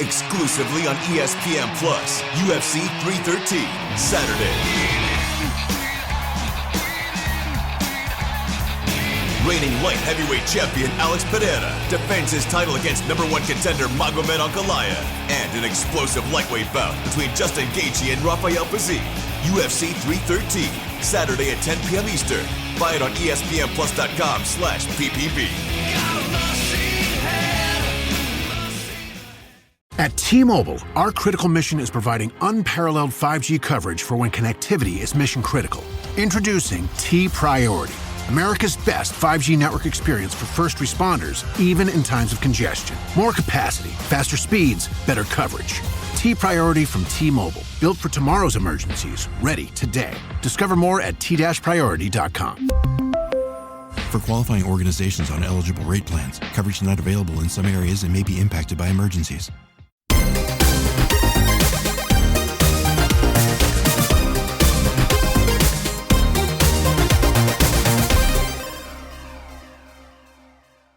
exclusively on ESPN Plus. UFC 313, Saturday. Reigning light heavyweight champion Alex Pereira defends his title against number one contender Magomed Ankalaev, and an explosive lightweight bout between Justin Gaethje and Rafael Pazzi. UFC 313, Saturday at 10 p.m. Eastern. Buy it on ESPNPlus.com/PPV. At T-Mobile, our critical mission is providing unparalleled 5G coverage for when connectivity is mission critical. Introducing T-Priority, America's best 5G network experience for first responders, even in times of congestion. More capacity, faster speeds, better coverage. T-Priority from T-Mobile, built for tomorrow's emergencies, ready today. Discover more at t-priority.com. For qualifying organizations on eligible rate plans, coverage not available in some areas and may be impacted by emergencies.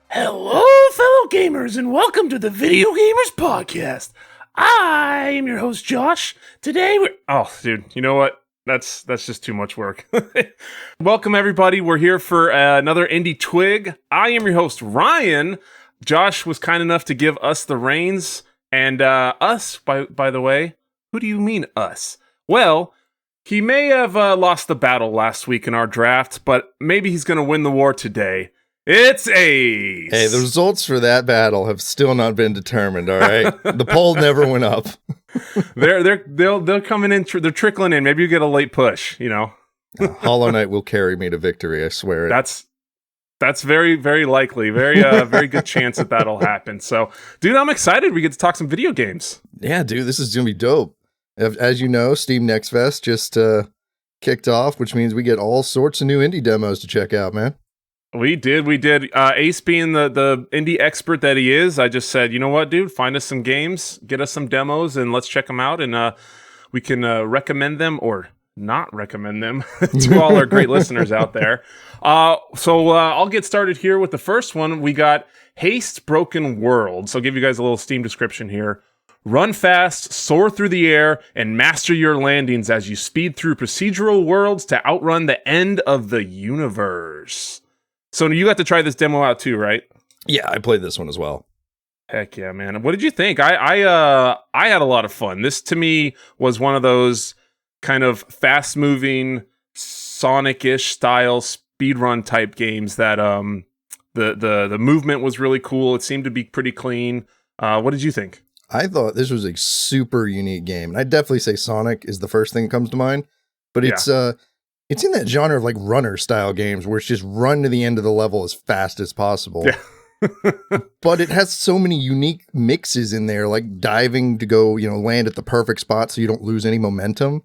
Hello, fellow gamers, and welcome to the Video Gamers Podcast. I am your host, Josh. Today we're... Oh, dude, you know what? That's just too much work. Welcome, everybody. We're here for another Indie Twig. I am your host, Ryan. Josh was kind enough to give us the reins. And us, by the way, who do you mean us? Well, he may have lost the battle last week in our draft, but maybe he's going to win the war today. It's Ace! Hey, the results for that battle have still not been determined, all right? The poll never went up. They're coming in, they're trickling in. Maybe you get a late push, you know? Hollow Knight will carry me to victory, I swear. That's very, very likely. Very good chance that'll happen. So, dude, I'm excited. We get to talk some video games. Yeah, dude, this is going to be dope. As you know, Steam Next Fest just kicked off, which means we get all sorts of new indie demos to check out, man. We did. Ace being the indie expert that he is, I just said, you know what, dude, find us some games, get us some demos, and let's check them out, and we can recommend them or not recommend them to all our great listeners out there. So I'll get started here with the first one. We got Haste Broken Worlds. I'll give you guys a little Steam description here. Run fast, soar through the air, and master your landings as you speed through procedural worlds to outrun the end of the universe. So you got to try this demo out too, right? Yeah, I played this one as well. Heck yeah, man. What did you think? I had a lot of fun. This, to me, was one of those kind of fast-moving, Sonic-ish style speedrun type games that the movement was really cool. It seemed to be pretty clean. What did you think? I thought this was a super unique game. And I'd definitely say Sonic is the first thing that comes to mind. But it's in that genre of like runner style games where it's just run to the end of the level as fast as possible. Yeah. But it has so many unique mixes in there, like diving to go, land at the perfect spot so you don't lose any momentum.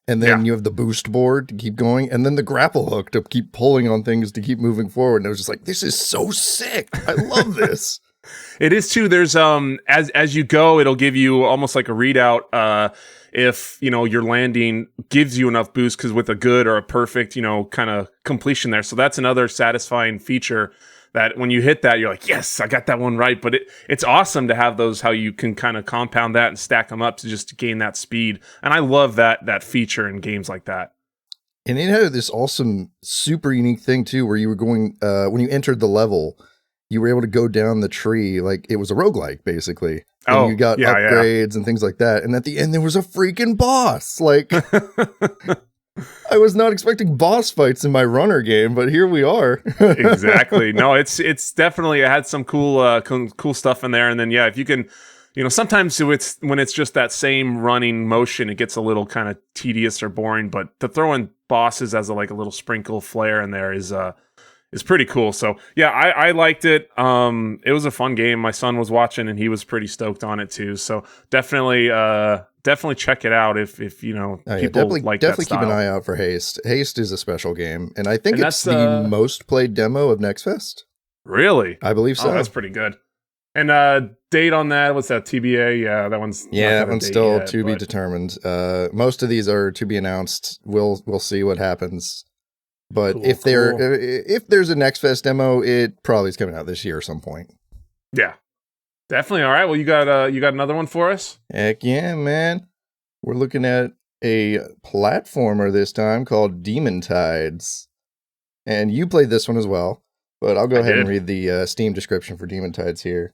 And then you have the boost board to keep going. And then the grapple hook to keep pulling on things to keep moving forward. And it was just like, this is so sick. I love this. It is too. There's as you go, it'll give you almost like a readout if your landing gives you enough boost, because with a good or a perfect kind of completion there. So that's another satisfying feature that when you hit that, you're like, yes, I got that one right. But it's awesome to have those, how you can kind of compound that and stack them up to just gain that speed. And I love that feature in games like that. And it had this awesome, super unique thing too, where you were going when you entered the level, you were able to go down the tree like it was a roguelike, basically. And you got upgrades and things like that. And at the end, there was a freaking boss. Like, I was not expecting boss fights in my runner game, but here we are. Exactly. No, it's definitely, it had some cool stuff in there. And then, if you can, sometimes when it's just that same running motion, it gets a little kind of tedious or boring. But to throw in bosses as a little sprinkle flair in there is pretty cool. So I liked it. It was a fun game. My son was watching and he was pretty stoked on it too. So definitely check it out if people like that style. Definitely keep an eye out for Haste. Haste is a special game, and I think it's the most played demo of Next Fest. Really? I believe so. Oh, that's pretty good. And date on that? What's that? TBA? Yeah, that one's still to be determined. Most of these are to be announced. We'll see what happens. But cool, if there's a Next Fest demo, it probably is coming out this year at some point. Yeah. Definitely. All right. Well, you got another one for us? Heck yeah, man. We're looking at a platformer this time called Demon Tides. And you played this one as well, but I'll go ahead and read the Steam description for Demon Tides here.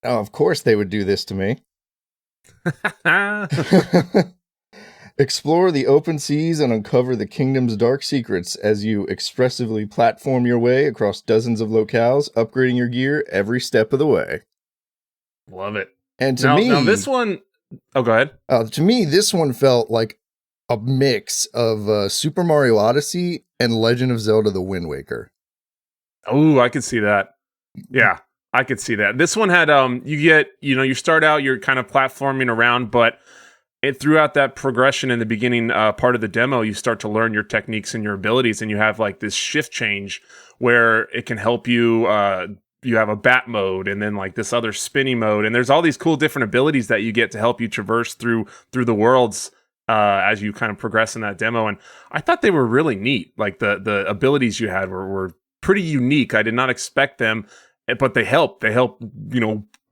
Oh, of course they would do this to me. Explore the open seas and uncover the kingdom's dark secrets as you expressively platform your way across dozens of locales, upgrading your gear every step of the way. Love it. And to me... Now this one... Oh, go ahead. To me, this one felt like a mix of Super Mario Odyssey and Legend of Zelda The Wind Waker. Oh, I could see that. Yeah, I could see that. This one had, you start out, you're kind of platforming around, but throughout that progression in the beginning part of the demo, you start to learn your techniques and your abilities, and you have like this shift change where it can help you. You have a bat mode, and then like this other spinny mode, and there's all these cool different abilities that you get to help you traverse through the worlds as you kind of progress in that demo. And I thought they were really neat. Like the abilities you had were pretty unique. I did not expect them, but they help. They help,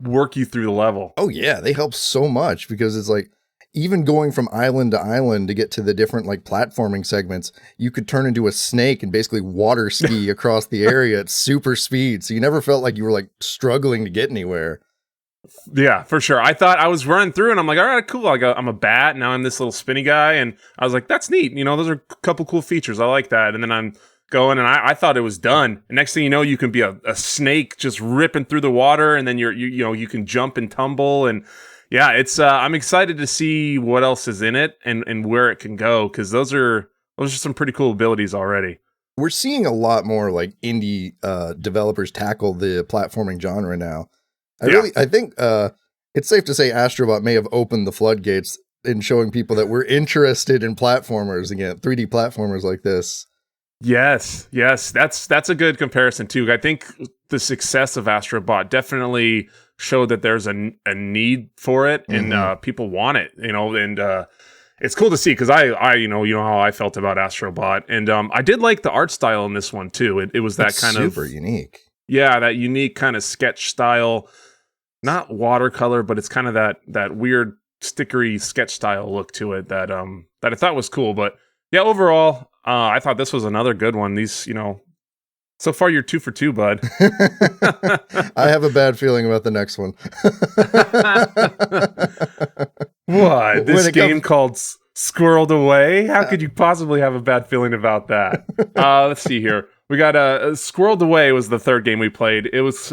work you through the level. Oh yeah, they help so much because it's like, even going from island to island to get to the different like platforming segments, you could turn into a snake and basically water ski across the area at super speed. So you never felt like you were like struggling to get anywhere. Yeah, for sure. I thought I was running through and I'm like, all right, cool. I'm a bat. Now I'm this little spinny guy. And I was like, that's neat. Those are a couple cool features. I like that. And then I'm going and I thought it was done. And next thing you know, you can be a snake just ripping through the water. And then you can jump and tumble. And yeah, it's I'm excited to see what else is in it and where it can go, because those are some pretty cool abilities already. We're seeing a lot more like indie developers tackle the platforming genre now. I think it's safe to say Astrobot may have opened the floodgates in showing people that we're interested in platformers again, 3D platformers like this. Yes, that's a good comparison too. I think the success of Astrobot definitely showed that there's a need for it, and people want it, and it's cool to see, because I you know how I felt about Astrobot, and I did like the art style in this one too. It was that kind of super unique. Yeah, that unique kind of sketch style, not watercolor, but it's kind of that weird stickery sketch style look to it that I thought was cool. But yeah, overall, I thought this was another good one. These, so far you're 2 for 2, bud. I have a bad feeling about the next one. What? This game called Squirreled Away? How could you possibly have a bad feeling about that? Let's see here. We got Squirreled Away was the third game we played. It was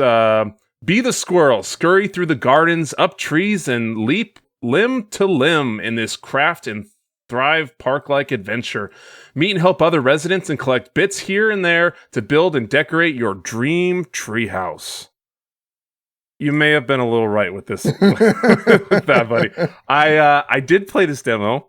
be the squirrel, scurry through the gardens, up trees, and leap limb to limb in this craft and thrive park-like adventure. Meet and help other residents and collect bits here and there to build and decorate your dream treehouse. You may have been a little right with this, with that, buddy. I did play this demo.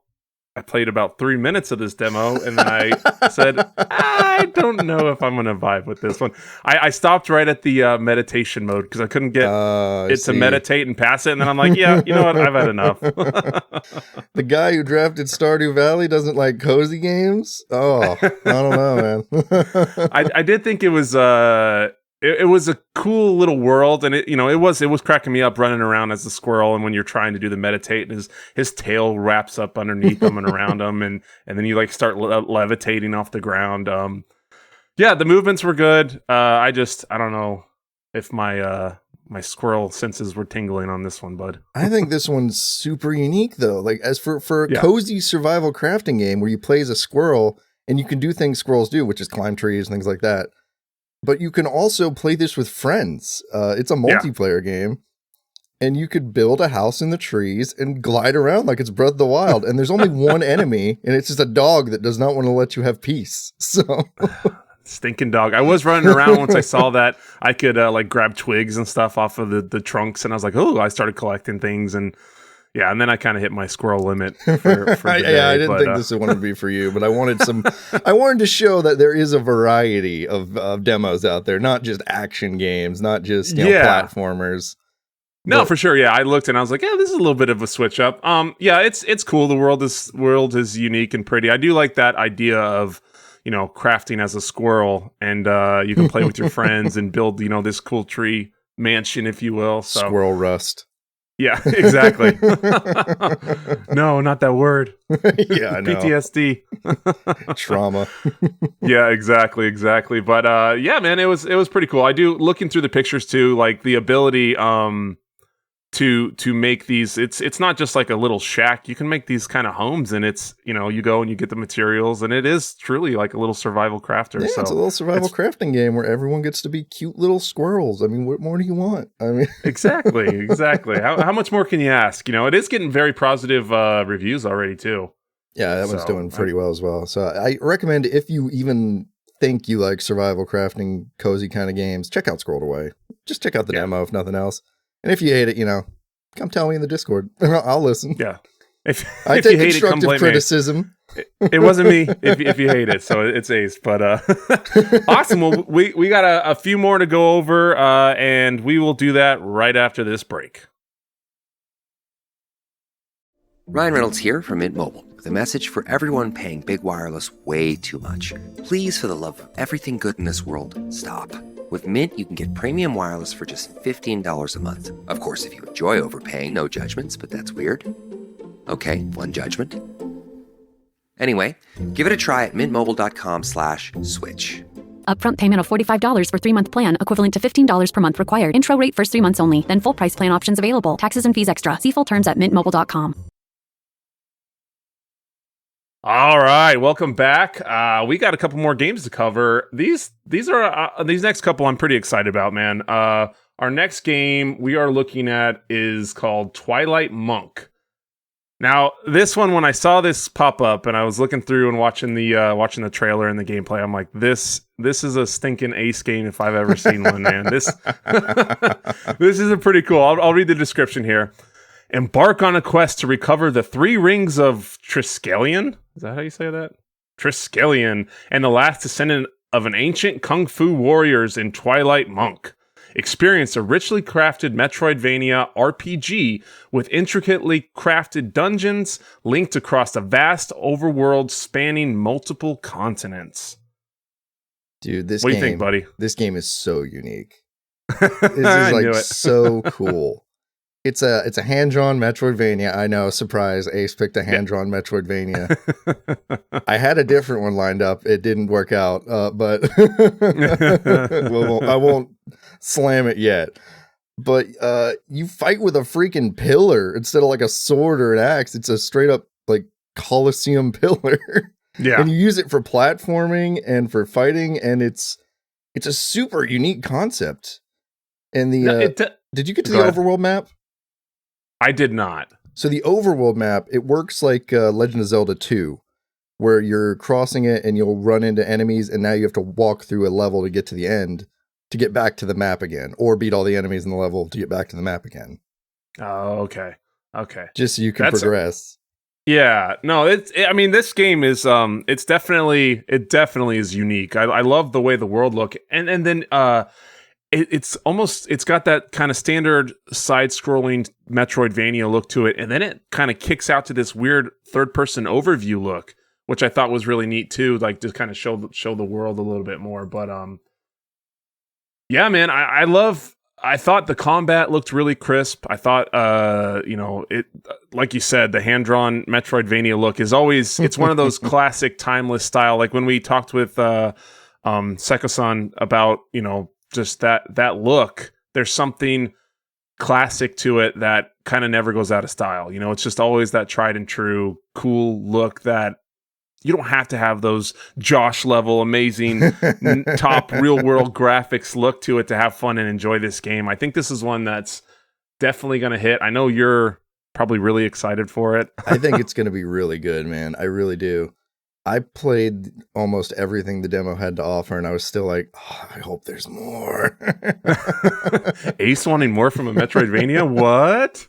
I played about 3 minutes of this demo, and then I said, I don't know if I'm going to vibe with this one. I stopped right at the meditation mode because I couldn't get it to meditate and pass it. And then I'm like, yeah, you know what? I've had enough. The guy who drafted Stardew Valley doesn't like cozy games? Oh, I don't know, man. I did think it was... It was a cool little world, and it was cracking me up running around as a squirrel, and when you're trying to do the meditate, and his tail wraps up underneath him and around him, and then you like start levitating off the ground. Yeah, the movements were good. I don't know if my squirrel senses were tingling on this one, bud. I think this one's super unique though. Like as for a cozy survival crafting game where you play as a squirrel and you can do things squirrels do, which is climb trees and things like that. But you can also play this with friends. It's a multiplayer game. And you could build a house in the trees and glide around like it's Breath of the Wild. And there's only one enemy, and it's just a dog that does not want to let you have peace. So stinking dog. I was running around once I saw that I could like grab twigs and stuff off of the trunks. And I was like, oh, I started collecting things. And yeah, and then I kind of hit my squirrel limit for the day, I didn't think this would be for you, but I wanted to show that there is a variety of demos out there, not just action games, not just platformers. No, for sure. Yeah, I looked and I was like, yeah, this is a little bit of a switch up. Yeah, it's cool. The world is unique and pretty. I do like that idea of, crafting as a squirrel, and you can play with your friends and build, this cool tree mansion, if you will. So Squirrel rust. yeah, exactly. No, not that word. Yeah, I know. PTSD. Trauma. Yeah, exactly. But yeah, man, it was pretty cool. I do, looking through the pictures too, like the ability to make these, it's not just like a little shack. You can make these kind of homes, and it's, you go and you get the materials, and it is truly like a little survival crafter. Yeah, so it's a little survival crafting game where everyone gets to be cute little squirrels. I mean, what more do you want? I mean, exactly. How much more can you ask? It is getting very positive reviews already too. Yeah, that one's doing pretty well as well. So I recommend, if you even think you like survival crafting, cozy kind of games, check out Scrolled Away. Just check out the demo, if nothing else. And if you hate it, come tell me in the Discord. I'll listen. Yeah. If I take constructive criticism. It wasn't me if you hate it, so it's Ace. But awesome. Well, we got a few more to go over, and we will do that right after this break. Ryan Reynolds here from Mint Mobile with a message for everyone paying big wireless way too much. Please, for the love of everything good in this world, stop. With Mint, you can get premium wireless for just $15 a month. Of course, if you enjoy overpaying, no judgments, but that's weird. Okay, one judgment. Anyway, give it a try at mintmobile.com/switch. Upfront payment of $45 for 3-month plan, equivalent to $15 per month required. Intro rate first 3 months only, then full price plan options available. Taxes and fees extra. See full terms at mintmobile.com. All right, welcome back. We got a couple more games to cover. These next couple I'm pretty excited about, man. Our next game we are looking at is called Twilight Monk. Now, this one, when I saw this pop up and I was looking through and watching the trailer and the gameplay, I'm like, this is a stinking Ace game if I've ever seen one, man. This is a pretty cool. I'll read the description here. Embark on a quest to recover the 3 rings of Triskelion. Is that how you say that? Triskelion, and the last descendant of an ancient kung fu warriors in Twilight Monk. Experience a richly crafted Metroidvania RPG with intricately crafted dungeons linked across a vast overworld spanning multiple continents. Dude, what do you think, buddy? This game is so unique. This is like so cool. It's a hand-drawn Metroidvania. I know, surprise, Ace picked a hand-drawn Metroidvania. I had a different one lined up. It didn't work out, but I won't slam it yet. But you fight with a freaking pillar instead of like a sword or an axe. It's a straight up like Colosseum pillar. Yeah. And you use it for platforming and for fighting, and it's a super unique concept. And the did you get to the overworld map? I did not. So the overworld map, it works like Legend of Zelda 2, where you're crossing it and you'll run into enemies, and now you have to walk through a level to get to the end to get back to the map again, or beat all the enemies in the level to get back to the map again. Oh, okay. Just so you can progress. Yeah, no, I mean, this game is it definitely is unique. I love the way the world look, and then it's got that kind of standard side-scrolling Metroidvania look to it, and then it kind of kicks out to this weird third-person overview look, which I thought was really neat too, like to kind of show the world a little bit more. But yeah, man, I thought the combat looked really crisp. I thought, it, like you said, the hand-drawn Metroidvania look is always, it's one of those classic timeless style. Like when we talked with Seiko-san about, just that look, there's something classic to it that kind of never goes out of style. It's just always that tried and true, cool look that you don't have to have those Josh level amazing top real world graphics look to it to have fun and enjoy this game. I think this is one that's definitely going to hit. I know you're probably really excited for it. I think it's going to be really good, man. I really do. I played almost everything the demo had to offer, and I was still like, I hope there's more. Ace wanting more from a Metroidvania? What?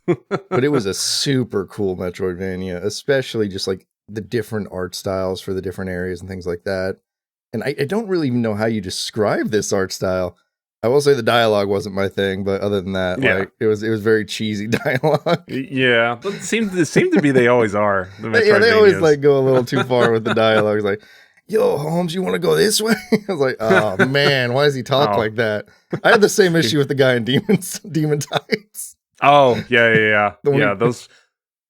But it was a super cool Metroidvania, especially just like the different art styles for the different areas and things like that. And I don't really even know how you describe this art style. I will say the dialogue wasn't my thing, but other than that, like it was very cheesy dialogue. Yeah, it seemed to be they always are. Yeah, they always like go a little too far with the dialogue. It's like, yo, Holmes, you want to go this way? I was like, oh man, why does he talk like that? I had the same issue with the guy in Demon Tides. Oh, yeah. Those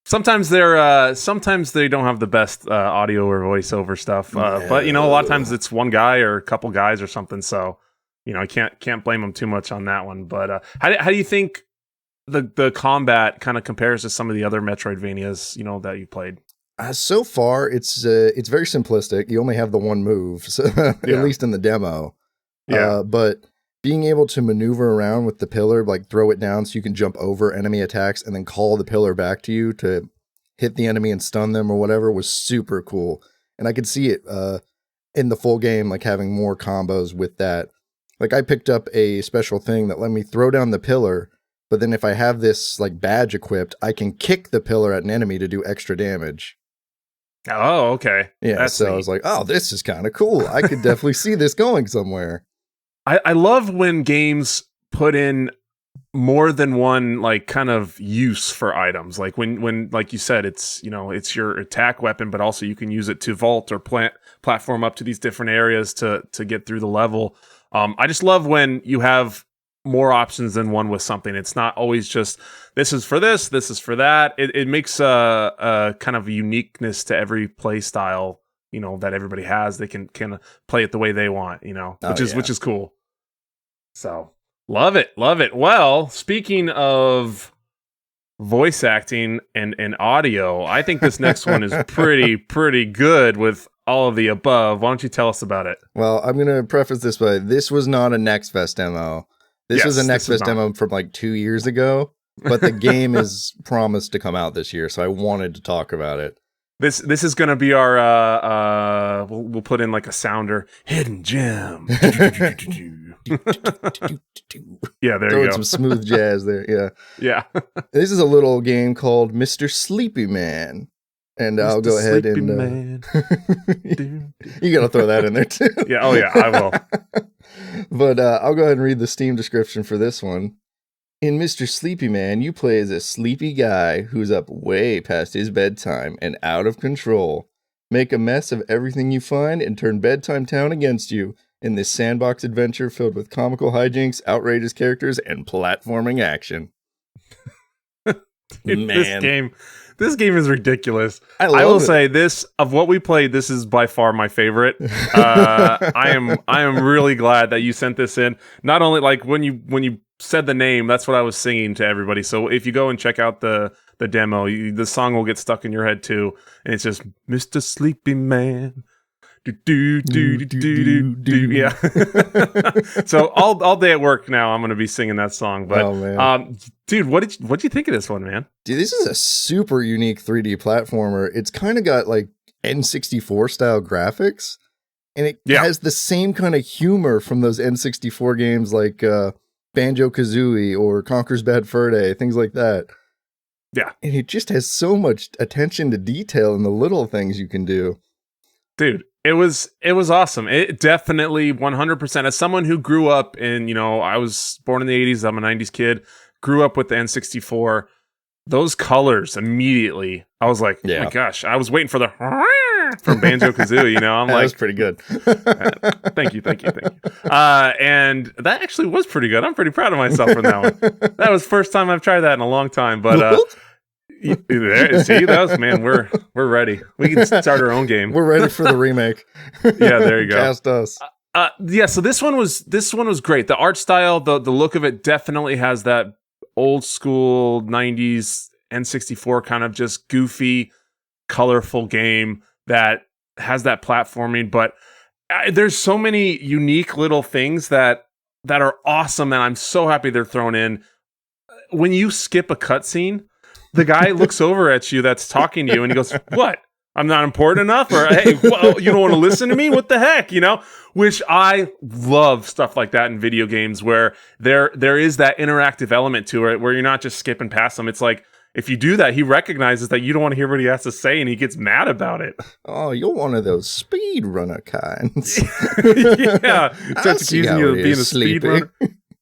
sometimes they don't have the best audio or voiceover stuff. But a lot of times it's one guy or a couple guys or something. So, I can't blame them too much on that one. But how do you think the combat kind of compares to some of the other Metroidvanias, that you played? So far, it's very simplistic. You only have the one move, so, at least in the demo. Yeah. But being able to maneuver around with the pillar, like throw it down so you can jump over enemy attacks and then call the pillar back to you to hit the enemy and stun them or whatever was super cool. And I could see it in the full game, like having more combos with that. Like I picked up a special thing that let me throw down the pillar, but then if I have this like badge equipped, I can kick the pillar at an enemy to do extra damage. Oh, okay. Yeah, That's so neat. I was like, oh, this is kind of cool. I could definitely see this going somewhere. I love when games put in more than one like kind of use for items. Like when like you said, it's it's your attack weapon, but also you can use it to vault or platform up to these different areas to get through the level. I just love when you have more options than one with something. It's not always just this is for this is for that. It makes a kind of uniqueness to every play style, that everybody has. They can play it the way they want, which is cool. So love it. Well, speaking of voice acting and audio, I think this next one is pretty good with all of the above. Why don't you tell us about it? Well, I'm going to preface this by this was not a Next Fest demo. This was a Next Fest demo from like 2 years ago, but the game is promised to come out this year, so I wanted to talk about it. This is going to be our we'll put in like a sounder hidden gem. Yeah, there you go. Some smooth jazz there. Yeah. This is a little game called Mr. Sleepy Man. And Mr. I'll go ahead and you got to throw that in there too. Yeah, oh yeah, I will. But I'll go ahead and read the Steam description for this one. In Mr. Sleepy Man, you play as a sleepy guy who's up way past his bedtime and out of control. Make a mess of everything you find and turn Bedtime Town against you in this sandbox adventure filled with comical hijinks, outrageous characters, and platforming action. Dude, Man. This game is ridiculous. I will it. say this, of what we played, this is by far my favorite. I am really glad that you sent this in. Not only like when you said the name, that's what I was singing to everybody. So if you go and check out the demo, the song will get stuck in your head too. And it's just Mr. Sleepy Man. Yeah. So all day at work now, I'm going to be singing that song. But oh, man. Dude, what'd you think of this one, man? Dude, this is a super unique 3D platformer. It's kind of got like N64 style graphics, and it has the same kind of humor from those N64 games like Banjo-Kazooie or Conker's Bad Fur Day, things like that. Yeah. And it just has so much attention to detail in the little things you can do. Dude, it was awesome. It definitely 100%. As someone who grew up in, I was born in the 80s, I'm a 90s kid, grew up with the N64, those colors immediately, I was like, oh my gosh, I was waiting for the from Banjo-Kazooie, I'm like, that was pretty good. Thank you. And that actually was pretty good. I'm pretty proud of myself for that one. That was the first time I've tried that in a long time, but see, that was, man, we're ready. We can start our own game. We're ready for the remake. Yeah, there you go. Cast us. So this one was great. The art style, the look of it definitely has that old school 90s N64 kind of just goofy, colorful game that has that platforming, but there's so many unique little things that are awesome, and I'm so happy they're thrown in. When you skip a cutscene, the guy looks over at you that's talking to you and he goes, "What? I'm not important enough?" Or, "Hey, well, you don't want to listen to me? What the heck?" Which I love stuff like that in video games where there is that interactive element to it where you're not just skipping past them. It's like, if you do that, he recognizes that you don't want to hear what he has to say and he gets mad about it. Oh, you're one of those speed runner kinds. Yeah. Starts accusing you of being a speed runner.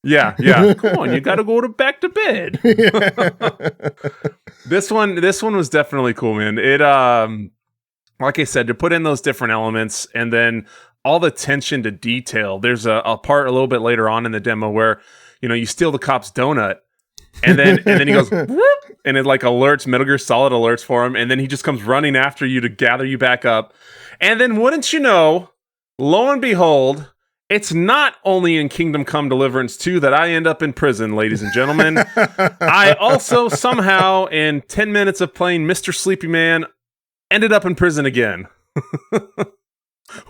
Yeah. Come on, you got to go back to bed. This one was definitely cool, man. like I said, to put in those different elements and then all the attention to detail. There's a part a little bit later on in the demo where, you steal the cop's donut and then he goes, whoop, and it like alerts, Metal Gear Solid alerts for him. And then he just comes running after you to gather you back up. And then wouldn't you know, lo and behold, it's not only in Kingdom Come Deliverance 2 that I end up in prison, ladies and gentlemen. I also somehow, in 10 minutes of playing Mr. Sleepy Man, ended up in prison again.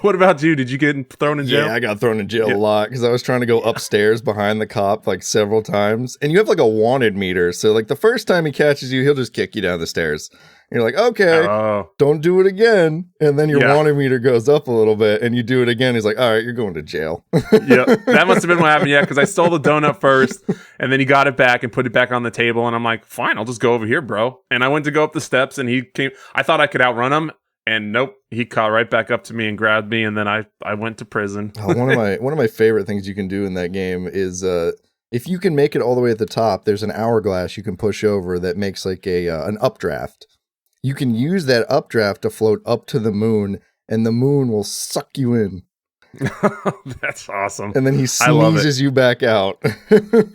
What about you? Did you get thrown in jail? Yeah, I got thrown in jail a lot because I was trying to go upstairs behind the cop like several times. And you have like a wanted meter. So like the first time he catches you, he'll just kick you down the stairs. And you're like, okay, don't do it again. And then your wanted meter goes up a little bit and you do it again. He's like, all right, you're going to jail. Yep, that must have been what happened. Yeah, because I stole the donut first and then he got it back and put it back on the table. And I'm like, fine, I'll just go over here, bro. And I went to go up the steps and he came. I thought I could outrun him. And nope, he caught right back up to me and grabbed me, and then I went to prison. One of my favorite things you can do in that game is if you can make it all the way at the top, there's an hourglass you can push over that makes like an updraft. You can use that updraft to float up to the moon, and the moon will suck you in. That's awesome. And then he sneezes you back out.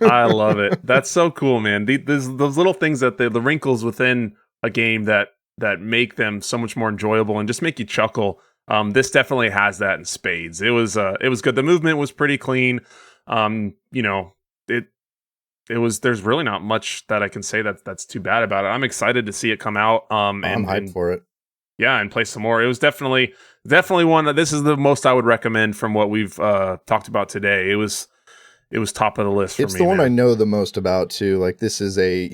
I love it. That's so cool, man. Those little things that the wrinkles within a game that make them so much more enjoyable and just make you chuckle. This definitely has that in spades. It was good. The movement was pretty clean. There's really not much that I can say that's too bad about it. I'm excited to see it come out. I'm hyped for it. Yeah, and play some more. It was definitely one that this is the most I would recommend from what we've talked about today. It was top of the list for me. It's the one I know the most about too. Like this is a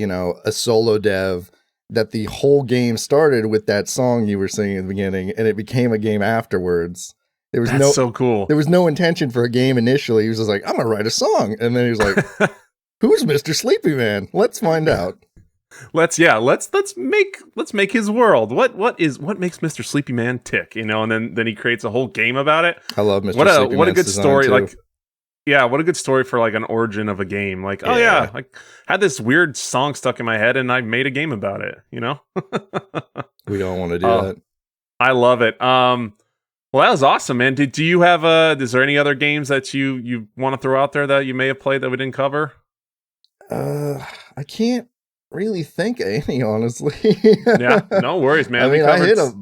solo dev that the whole game started with that song you were singing at the beginning, and it became a game afterwards. That's so cool. There was no intention for a game initially. He was just like, I'm gonna write a song, and then he was like, who's Mr. Sleepy Man? Let's find out. Let's make his world. What makes Mr. Sleepy Man tick? And then he creates a whole game about it. I love Mr. Sleepy Man. What a good story! Too. Like. Yeah, what a good story for like an origin of a game. Like, I had this weird song stuck in my head and I made a game about it, We don't want to do that. I love it. Well, that was awesome, man. Do you have is there any other games that you want to throw out there that you may have played that we didn't cover? I can't really think of any, honestly. Yeah, no worries, man. I mean, I hit a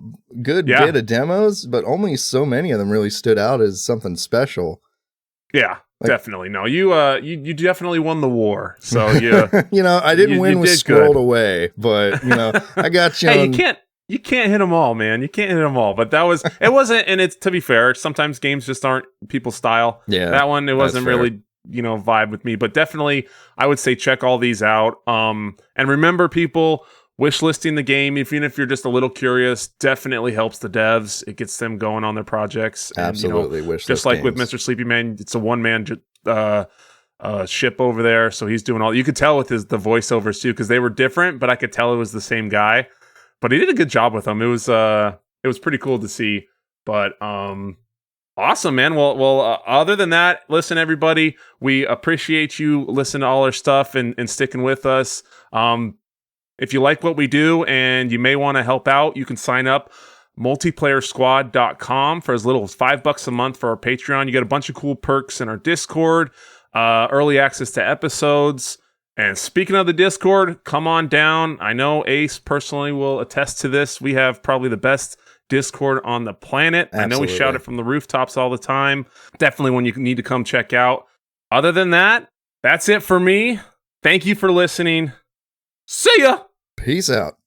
good bit of demos, but only so many of them really stood out as something special. Yeah. Definitely. No, you definitely won the war. So yeah, I didn't win with Squirreled Away, but I got you. Hey, you can't hit them all, man. You can't hit them all. But it wasn't, and it's, to be fair, sometimes games just aren't people's style. Yeah, that one, it wasn't really, vibe with me, but definitely I would say check all these out. And remember, people, wish listing the game, even if you're just a little curious, definitely helps the devs. It gets them going on their projects. Absolutely. And, just like games. with Mr. Sleepy Man, it's a one-man ship over there. So he's doing all, you could tell with the voiceovers too, because they were different, but I could tell it was the same guy, but he did a good job with them. It was pretty cool to see, but, awesome, man. Well, other than that, listen, everybody, we appreciate you listening to all our stuff and sticking with us. If you like what we do and you may want to help out, you can sign up multiplayersquad.com for as little as $5 a month for our Patreon. You get a bunch of cool perks in our Discord, early access to episodes. And speaking of the Discord, come on down. I know Ace personally will attest to this. We have probably the best Discord on the planet. Absolutely. I know we shout it from the rooftops all the time. Definitely one you need to come check out. Other than that, that's it for me. Thank you for listening. See ya. Peace out.